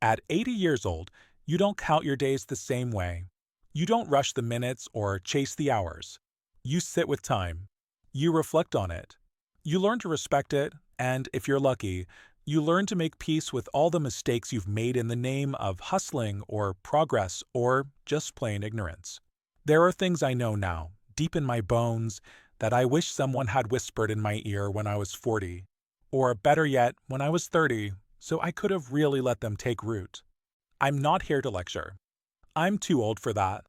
At 80 years old, you don't count your days the same way. You don't rush the minutes or chase the hours. You sit with time. You reflect on it. You learn to respect it, and if you're lucky, you learn to make peace with all the mistakes you've made in the name of hustling or progress or just plain ignorance. There are things I know now, deep in my bones, that I wish someone had whispered in my ear when I was 40, or better yet, when I was 30, so I could have really let them take root. I'm not here to lecture. I'm too old for that.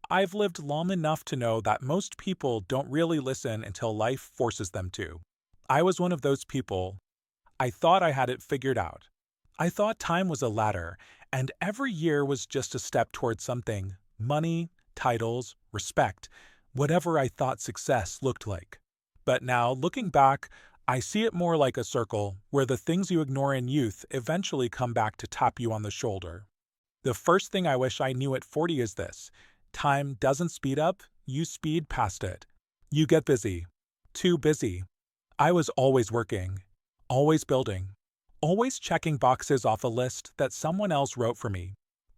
I've lived long enough to know that most people don't really listen until life forces them to. I was one of those people. I thought I had it figured out. I thought time was a ladder, and every year was just a step towards something: money, titles, respect, whatever I thought success looked like. But now, looking back, I see it more like a circle where the things you ignore in youth eventually come back to tap you on the shoulder. The first thing I wish I knew at 40 is this: time doesn't speed up, you speed past it. You get busy. Too busy. I was always working, always building, always checking boxes off a list that someone else wrote for me.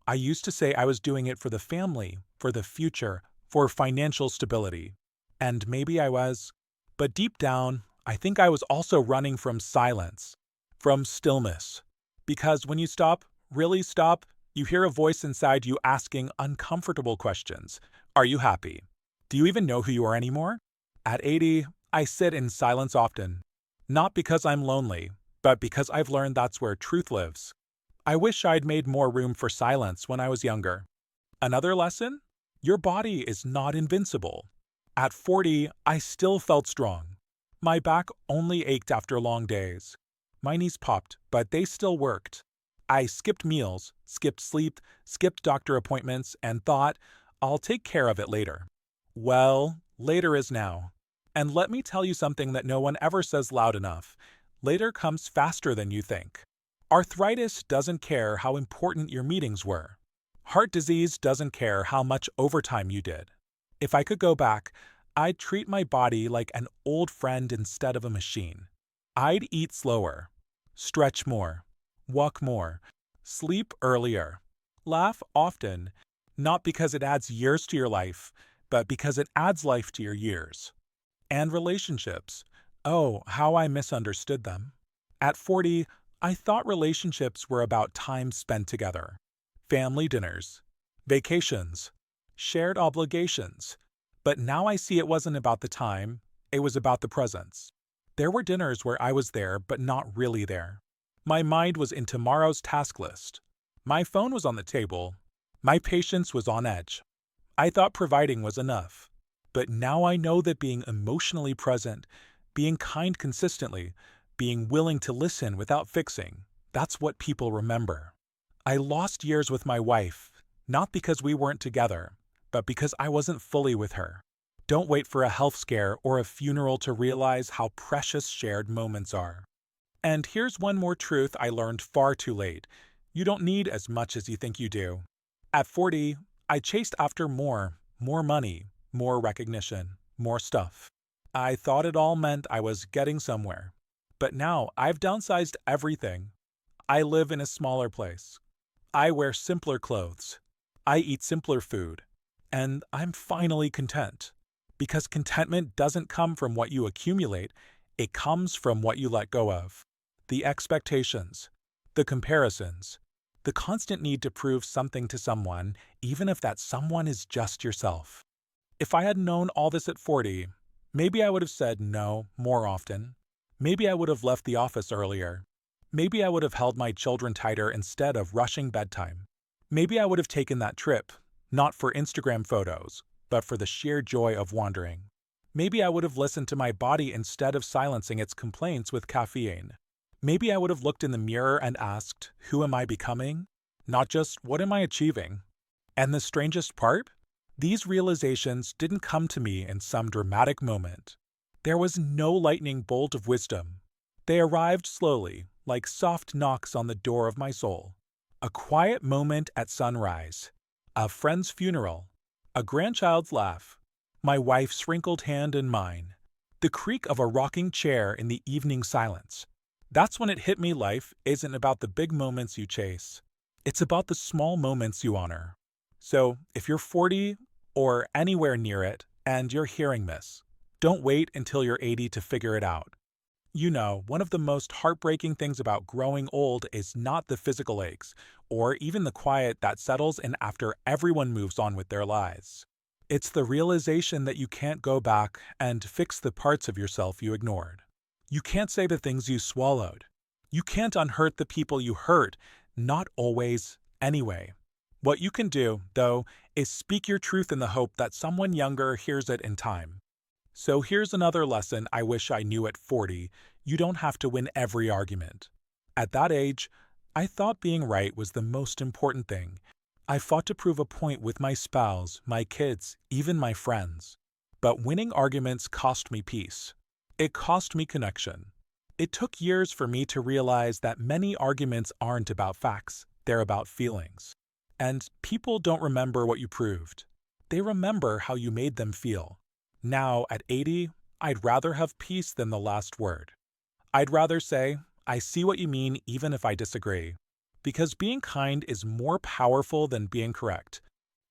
I used to say I was doing it for the family, for the future, for financial stability. And maybe I was. But deep down, I think I was also running from silence, from stillness. Because when you stop, really stop, you hear a voice inside you asking uncomfortable questions. Are you happy? Do you even know who you are anymore? At 80, I sit in silence often. Not because I'm lonely, but because I've learned that's where truth lives. I wish I'd made more room for silence when I was younger. Another lesson? Your body is not invincible. At 40, I still felt strong. My back only ached after long days. My knees popped, but they still worked. I skipped meals, skipped sleep, skipped doctor appointments, and thought, I'll take care of it later. Well, later is now. And let me tell you something that no one ever says loud enough. Later comes faster than you think. Arthritis doesn't care how important your meetings were. Heart disease doesn't care how much overtime you did. If I could go back, I'd treat my body like an old friend instead of a machine. I'd eat slower, stretch more, walk more, sleep earlier, laugh often, not because it adds years to your life, but because it adds life to your years. And relationships. Oh, how I misunderstood them. At 40, I thought relationships were about time spent together. Family dinners, vacations, shared obligations. But now I see it wasn't about the time, it was about the presence. There were dinners where I was there but not really there. My mind was in tomorrow's task list. My phone was on the table. My patience was on edge. I thought providing was enough. But now I know that being emotionally present, being kind consistently, being willing to listen without fixing, that's what people remember. I lost years with my wife, not because we weren't together, but because I wasn't fully with her. Don't wait for a health scare or a funeral to realize how precious shared moments are. And here's one more truth I learned far too late. You don't need as much as you think you do. At 40, I chased after more money, more recognition, more stuff. I thought it all meant I was getting somewhere. But now I've downsized everything. I live in a smaller place. I wear simpler clothes. I eat simpler food. And I'm finally content. Because contentment doesn't come from what you accumulate, it comes from what you let go of. The expectations, the comparisons, the constant need to prove something to someone, even if that someone is just yourself. If I had known all this at 40, maybe I would have said no more often. Maybe I would have left the office earlier. Maybe I would have held my children tighter instead of rushing bedtime. Maybe I would have taken that trip, not for Instagram photos, but for the sheer joy of wandering. Maybe I would have listened to my body instead of silencing its complaints with caffeine. Maybe I would have looked in the mirror and asked, who am I becoming? Not just, what am I achieving? And the strangest part? These realizations didn't come to me in some dramatic moment. There was no lightning bolt of wisdom. They arrived slowly, like soft knocks on the door of my soul. A quiet moment at sunrise, a friend's funeral, a grandchild's laugh, my wife's wrinkled hand in mine, the creak of a rocking chair in the evening silence. That's when it hit me: life isn't about the big moments you chase. It's about the small moments you honor. So, if you're 40 or anywhere near it and you're hearing this, don't wait until you're 80 to figure it out. You know, one of the most heartbreaking things about growing old is not the physical aches, or even the quiet that settles in after everyone moves on with their lives. It's the realization that you can't go back and fix the parts of yourself you ignored. You can't say the things you swallowed. You can't unhurt the people you hurt, not always, anyway. What you can do, though, is speak your truth in the hope that someone younger hears it in time. So here's another lesson I wish I knew at 40. You don't have to win every argument. At that age, I thought being right was the most important thing. I fought to prove a point with my spouse, my kids, even my friends. But winning arguments cost me peace. It cost me connection. It took years for me to realize that many arguments aren't about facts, they're about feelings. And people don't remember what you proved. They remember how you made them feel. Now, at 80, I'd rather have peace than the last word. I'd rather say, I see what you mean even if I disagree. Because being kind is more powerful than being correct.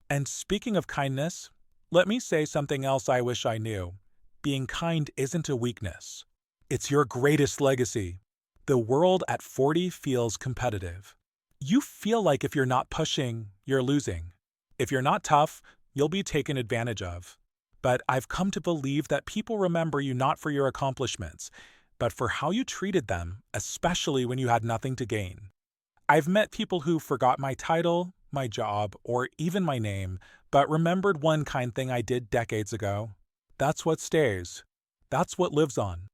And speaking of kindness, let me say something else I wish I knew. Being kind isn't a weakness. It's your greatest legacy. The world at 40 feels competitive. You feel like if you're not pushing, you're losing. If you're not tough, you'll be taken advantage of. But I've come to believe that people remember you not for your accomplishments, but for how you treated them, especially when you had nothing to gain. I've met people who forgot my title, my job, or even my name, but remembered one kind thing I did decades ago. That's what stays. That's what lives on.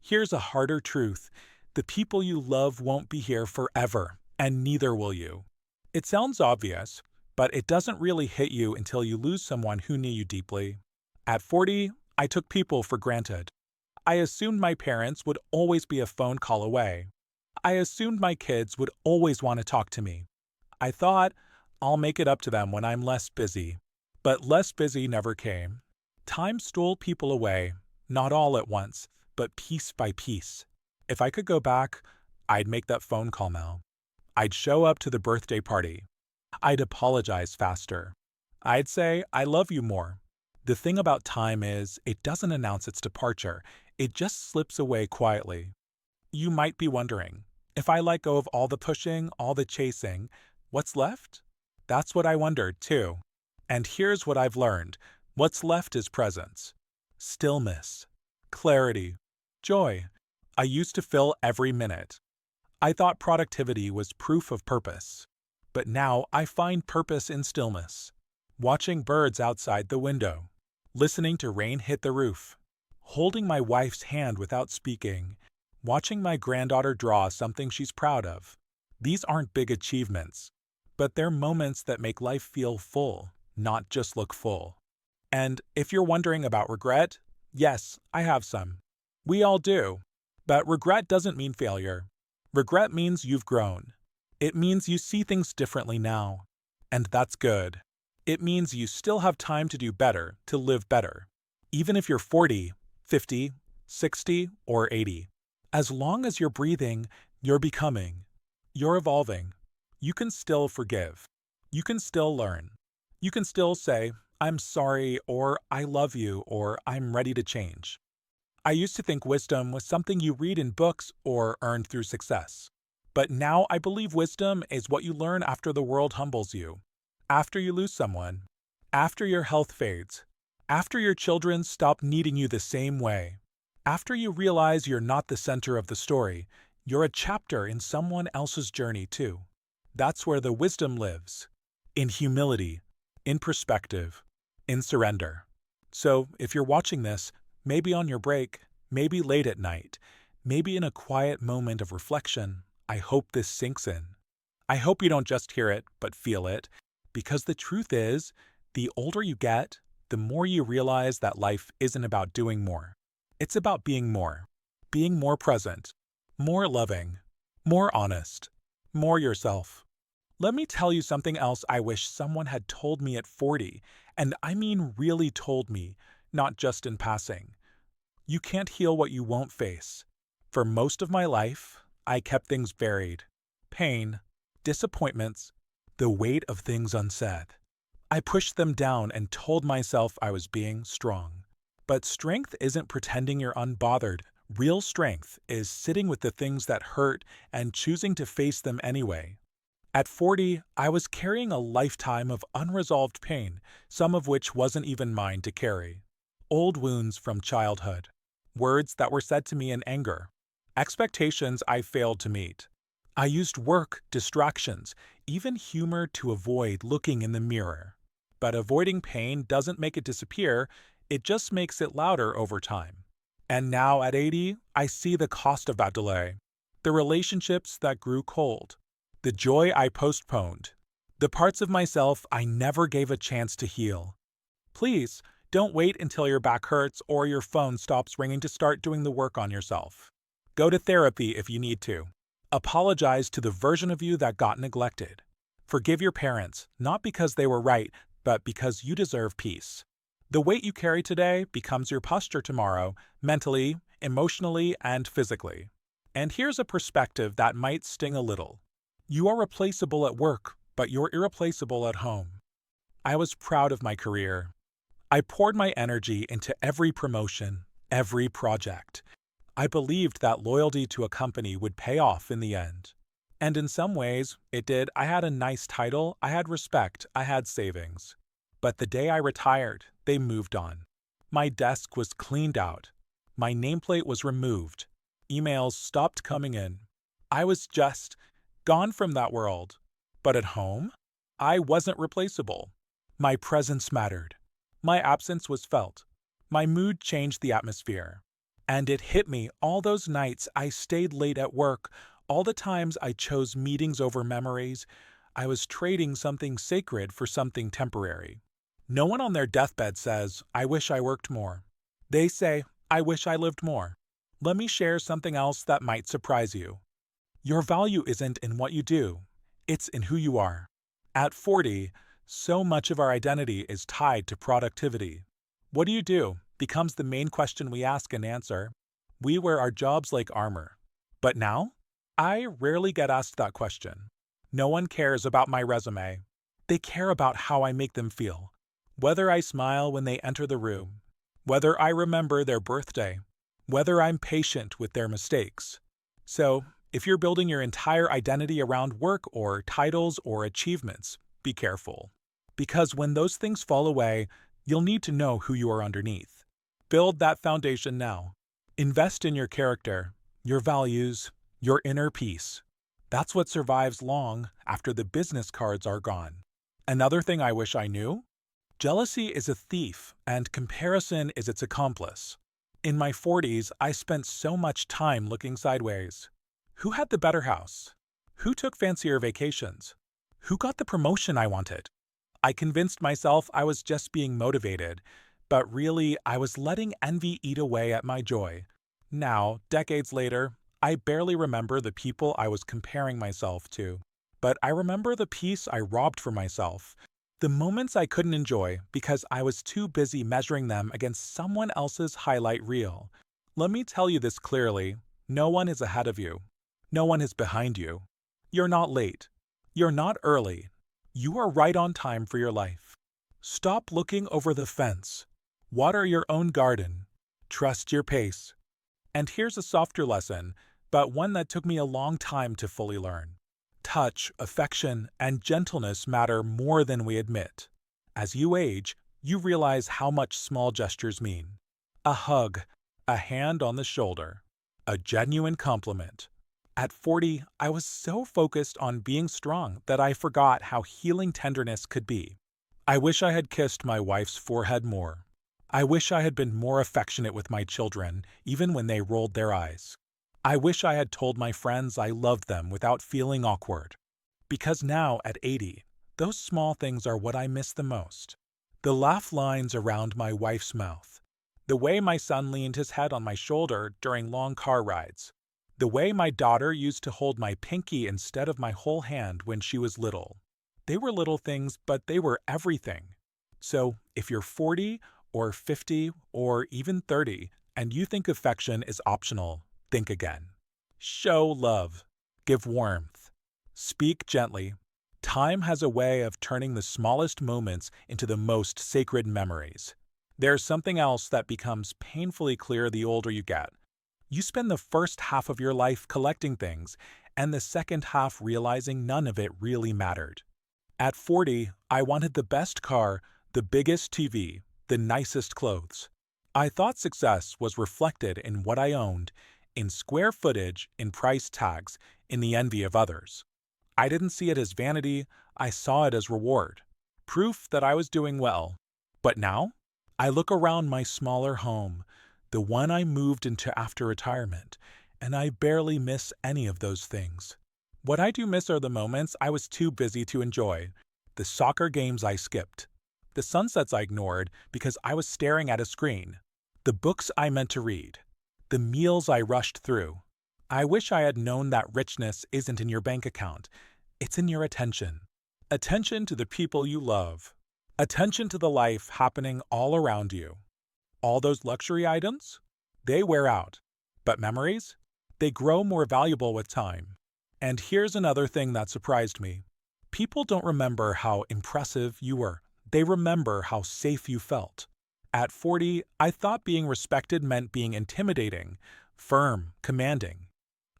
Here's a harder truth. The people you love won't be here forever, and neither will you. It sounds obvious, but it doesn't really hit you until you lose someone who knew you deeply. At 40, I took people for granted. I assumed my parents would always be a phone call away. I assumed my kids would always want to talk to me. I thought, I'll make it up to them when I'm less busy. But less busy never came. Time stole people away, not all at once, but piece by piece. If I could go back, I'd make that phone call now. I'd show up to the birthday party. I'd apologize faster. I'd say, I love you more. The thing about time is, it doesn't announce its departure. It just slips away quietly. You might be wondering, if I let go of all the pushing, all the chasing, what's left? That's what I wondered, too. And here's what I've learned. What's left is presence. Stillness. Clarity. Joy. I used to fill every minute. I thought productivity was proof of purpose. But now I find purpose in stillness. Watching birds outside the window. Listening to rain hit the roof. Holding my wife's hand without speaking. Watching my granddaughter draw something she's proud of. These aren't big achievements, but they're moments that make life feel full, not just look full. And if you're wondering about regret, yes, I have some. We all do. But regret doesn't mean failure. Regret means you've grown. It means you see things differently now. And that's good. It means you still have time to do better, to live better. Even if you're 40, 50, 60, or 80. As long as you're breathing, you're becoming. You're evolving. You can still forgive. You can still learn. You can still say, I'm sorry, or I love you, or I'm ready to change. I used to think wisdom was something you read in books or earned through success. But now I believe wisdom is what you learn after the world humbles you. After you lose someone. After your health fades. After your children stop needing you the same way. After you realize you're not the center of the story, you're a chapter in someone else's journey too. That's where the wisdom lives. In humility, in perspective, in surrender. So, if you're watching this, maybe on your break, maybe late at night, maybe in a quiet moment of reflection, I hope this sinks in. I hope you don't just hear it, but feel it, because the truth is, the older you get, the more you realize that life isn't about doing more. It's about being more present, more loving, more honest, more yourself. Let me tell you something else I wish someone had told me at 40, and I mean really told me, not just in passing. You can't heal what you won't face. For most of my life, I kept things buried. Pain, disappointments, the weight of things unsaid. I pushed them down and told myself I was being strong. But strength isn't pretending you're unbothered. Real strength is sitting with the things that hurt and choosing to face them anyway. At 40, I was carrying a lifetime of unresolved pain, some of which wasn't even mine to carry. Old wounds from childhood, words that were said to me in anger, expectations I failed to meet. I used work, distractions, even humor to avoid looking in the mirror. But avoiding pain doesn't make it disappear, it just makes it louder over time. And now at 80, I see the cost of that delay. The relationships that grew cold. The joy I postponed. The parts of myself I never gave a chance to heal. Please, don't wait until your back hurts or your phone stops ringing to start doing the work on yourself. Go to therapy if you need to. Apologize to the version of you that got neglected. Forgive your parents, not because they were right, but because you deserve peace. The weight you carry today becomes your posture tomorrow, mentally, emotionally, and physically. And here's a perspective that might sting a little. You are replaceable at work, but you're irreplaceable at home. I was proud of my career. I poured my energy into every promotion, every project. I believed that loyalty to a company would pay off in the end. And in some ways, it did. I had a nice title, I had respect, I had savings. But the day I retired, they moved on. My desk was cleaned out. My nameplate was removed. Emails stopped coming in. I was just gone from that world. But at home, I wasn't replaceable. My presence mattered. My absence was felt. My mood changed the atmosphere. And it hit me all those nights I stayed late at work, all the times I chose meetings over memories. I was trading something sacred for something temporary. No one on their deathbed says, I wish I worked more. They say, I wish I lived more. Let me share something else that might surprise you. Your value isn't in what you do, it's in who you are. At 40, so much of our identity is tied to productivity. What do you do becomes the main question we ask and answer. We wear our jobs like armor. But now, I rarely get asked that question. No one cares about my resume. They care about how I make them feel. Whether I smile when they enter the room, whether I remember their birthday, whether I'm patient with their mistakes. So, if you're building your entire identity around work or titles or achievements, be careful. Because when those things fall away, you'll need to know who you are underneath. Build that foundation now. Invest in your character, your values, your inner peace. That's what survives long after the business cards are gone. Another thing I wish I knew? Jealousy is a thief, and comparison is its accomplice. In my 40s, I spent so much time looking sideways. Who had the better house? Who took fancier vacations? Who got the promotion I wanted? I convinced myself I was just being motivated, but really I was letting envy eat away at my joy. Now, decades later, I barely remember the people I was comparing myself to. But I remember the peace I robbed from myself. The moments I couldn't enjoy because I was too busy measuring them against someone else's highlight reel. Let me tell you this clearly, no one is ahead of you. No one is behind you. You're not late. You're not early. You are right on time for your life. Stop looking over the fence. Water your own garden. Trust your pace. And here's a softer lesson, but one that took me a long time to fully learn. Touch, affection, and gentleness matter more than we admit. As you age, you realize how much small gestures mean. A hug, a hand on the shoulder, a genuine compliment. At 40, I was so focused on being strong that I forgot how healing tenderness could be. I wish I had kissed my wife's forehead more. I wish I had been more affectionate with my children, even when they rolled their eyes. I wish I had told my friends I loved them without feeling awkward. Because now, at 80, those small things are what I miss the most. The laugh lines around my wife's mouth. The way my son leaned his head on my shoulder during long car rides. The way my daughter used to hold my pinky instead of my whole hand when she was little. They were little things, but they were everything. So, if you're 40 or 50 or even 30 and you think affection is optional, think again. Show love. Give warmth. Speak gently. Time has a way of turning the smallest moments into the most sacred memories. There's something else that becomes painfully clear the older you get. You spend the first half of your life collecting things, and the second half realizing none of it really mattered. At 40, I wanted the best car, the biggest TV, the nicest clothes. I thought success was reflected in what I owned, in square footage, in price tags, in the envy of others. I didn't see it as vanity, I saw it as reward. Proof that I was doing well. But now, I look around my smaller home, the one I moved into after retirement, and I barely miss any of those things. What I do miss are the moments I was too busy to enjoy, the soccer games I skipped, the sunsets I ignored because I was staring at a screen, the books I meant to read, the meals I rushed through. I wish I had known that richness isn't in your bank account, it's in your attention. Attention to the people you love. Attention to the life happening all around you. All those luxury items? They wear out. But memories? They grow more valuable with time. And here's another thing that surprised me. People don't remember how impressive you were. They remember how safe you felt. At 40, I thought being respected meant being intimidating, firm, commanding.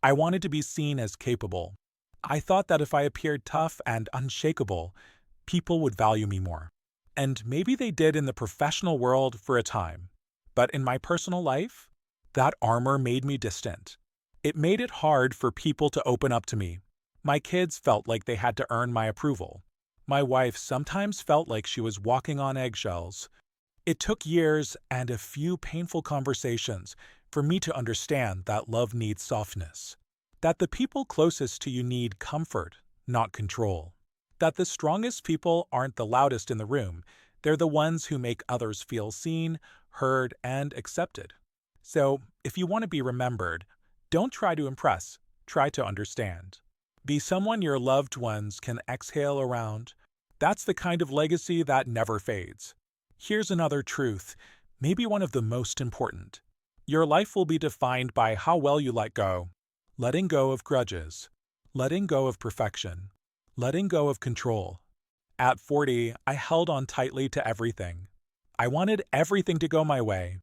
I wanted to be seen as capable. I thought that if I appeared tough and unshakable, people would value me more. And maybe they did in the professional world for a time. But in my personal life, that armor made me distant. It made it hard for people to open up to me. My kids felt like they had to earn my approval. My wife sometimes felt like she was walking on eggshells. It took years and a few painful conversations for me to understand that love needs softness. That the people closest to you need comfort, not control. That the strongest people aren't the loudest in the room, they're the ones who make others feel seen, heard, and accepted. So, if you want to be remembered, don't try to impress, try to understand. Be someone your loved ones can exhale around. That's the kind of legacy that never fades. Here's another truth, maybe one of the most important. Your life will be defined by how well you let go. Letting go of grudges. Letting go of perfection. Letting go of control. At 40, I held on tightly to everything. I wanted everything to go my way.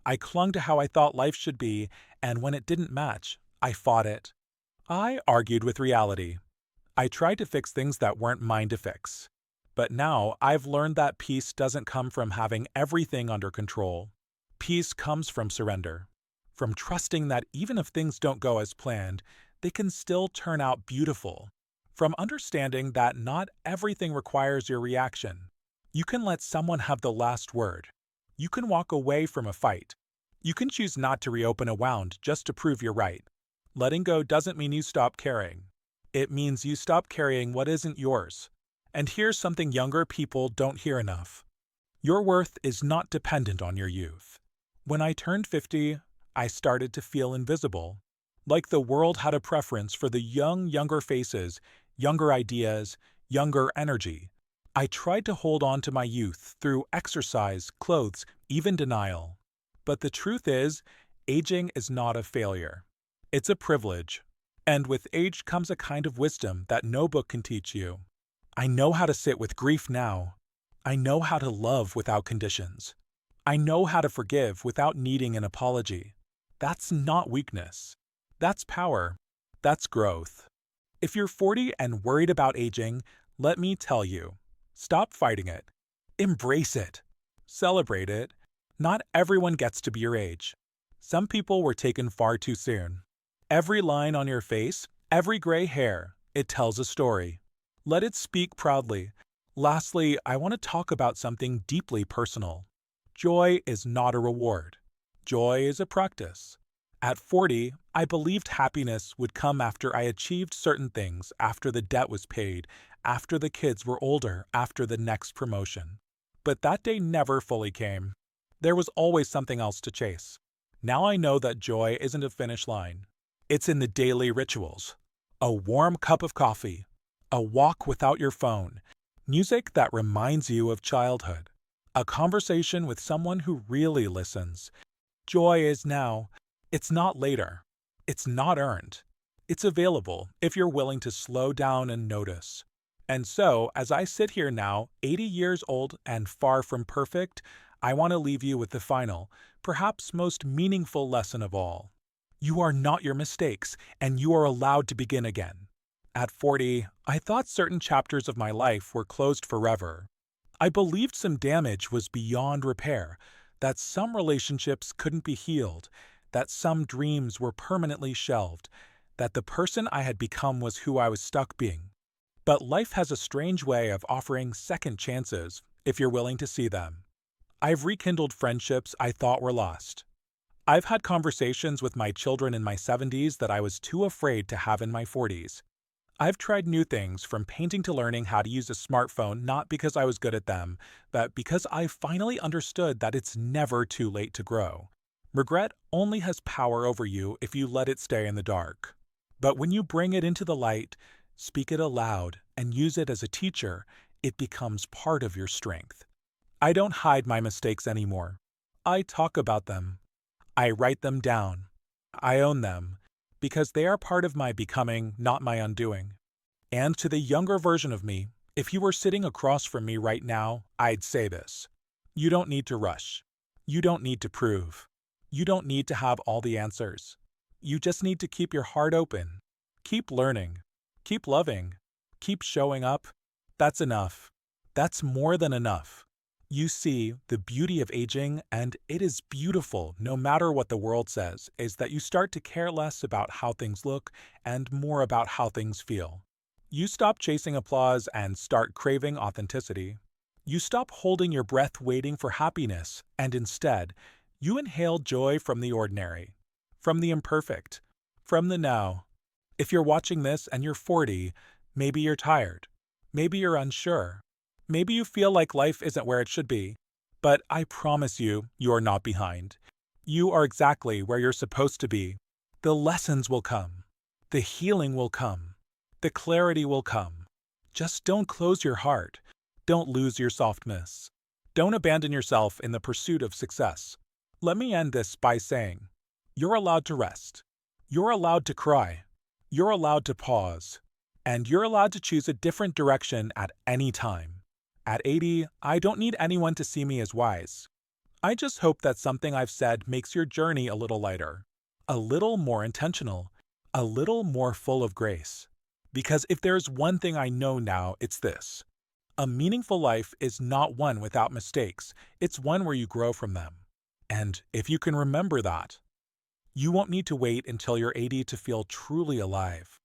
I clung to how I thought life should be, and when it didn't match, I fought it. I argued with reality. I tried to fix things that weren't mine to fix. But now I've learned that peace doesn't come from having everything under control. Peace comes from surrender. From trusting that even if things don't go as planned, they can still turn out beautiful. From understanding that not everything requires your reaction. You can let someone have the last word. You can walk away from a fight. You can choose not to reopen a wound just to prove you're right. Letting go doesn't mean you stop caring. It means you stop carrying what isn't yours. And here's something younger people don't hear enough. Your worth is not dependent on your youth. When I turned 50, I started to feel invisible. Like the world had a preference for the younger faces, younger ideas, younger energy. I tried to hold on to my youth through exercise, clothes, even denial. But the truth is, aging is not a failure. It's a privilege. And with age comes a kind of wisdom that no book can teach you. I know how to sit with grief now. I know how to love without conditions. I know how to forgive without needing an apology. That's not weakness. That's power. That's growth. If you're 40 and worried about aging, let me tell you, stop fighting it. Embrace it. Celebrate it. Not everyone gets to be your age. Some people were taken far too soon. Every line on your face, every gray hair, it tells a story. Let it speak proudly. Lastly, I want to talk about something deeply personal. Joy is not a reward. Joy is a practice. At 40, I believed happiness would come after I achieved certain things, after the debt was paid, after the kids were older, after the next promotion. But that day never fully came. There was always something else to chase. Now I know that joy isn't a finish line. It's in the daily rituals. A warm cup of coffee. A walk without your phone. Music that reminds you of childhood. A conversation with someone who really listens. Joy is now. It's not later. It's not earned. It's available if you're willing to slow down and notice. And so, as I sit here now, 80 years old and far from perfect, I want to leave you with the final, perhaps most meaningful lesson of all. You are not your mistakes, and you are allowed to begin again. At 40, I thought certain chapters of my life were closed forever. I believed some damage was beyond repair, that some relationships couldn't be healed, that some dreams were permanently shelved, that the person I had become was who I was stuck being. But life has a strange way of offering second chances if you're willing to see them. I've rekindled friendships I thought were lost. I've had conversations with my children in my 70s that I was too afraid to have in my 40s. I've tried new things from painting to learning how to use a smartphone not because I was good at them, but because I finally understood that it's never too late to grow. Regret only has power over you if you let it stay in the dark. But when you bring it into the light, speak it aloud, and use it as a teacher, it becomes part of your strength. I don't hide my mistakes anymore. I talk about them. I write them down. I own them, because they are part of my becoming, not my undoing. And to the younger version of me, if you were sitting across from me right now, I'd say this. You don't need to rush. You don't need to prove. You don't need to have all the answers. You just need to keep your heart open. Keep learning. Keep loving. Keep showing up. That's enough. That's more than enough. You see, the beauty of aging, and it is beautiful no matter what the world says, is that you start to care less about how things look and more about how things feel. You stop chasing applause and start craving authenticity. You stop holding your breath waiting for happiness, and instead, you inhale joy from the ordinary, from the imperfect, from the now. If you're watching this and you're 40, maybe you're tired. Maybe you're unsure. Maybe you feel like life isn't where it should be, but I promise you, you're not behind. You are exactly where you're supposed to be. The lessons will come. The healing will come. The clarity will come. Just don't close your heart. Don't lose your softness. Don't abandon yourself in the pursuit of success. Let me end this by saying, you're allowed to rest. You're allowed to cry. You're allowed to pause. And you're allowed to choose a different direction at any time. At 80, I don't need anyone to see me as wise. I just hope that something I've said makes your journey a little lighter, a little more intentional, a little more full of grace. Because if there's one thing I know now, it's this. A meaningful life is not one without mistakes, it's one where you grow from them. And if you can remember that, you won't need to wait until you're 80 to feel truly alive.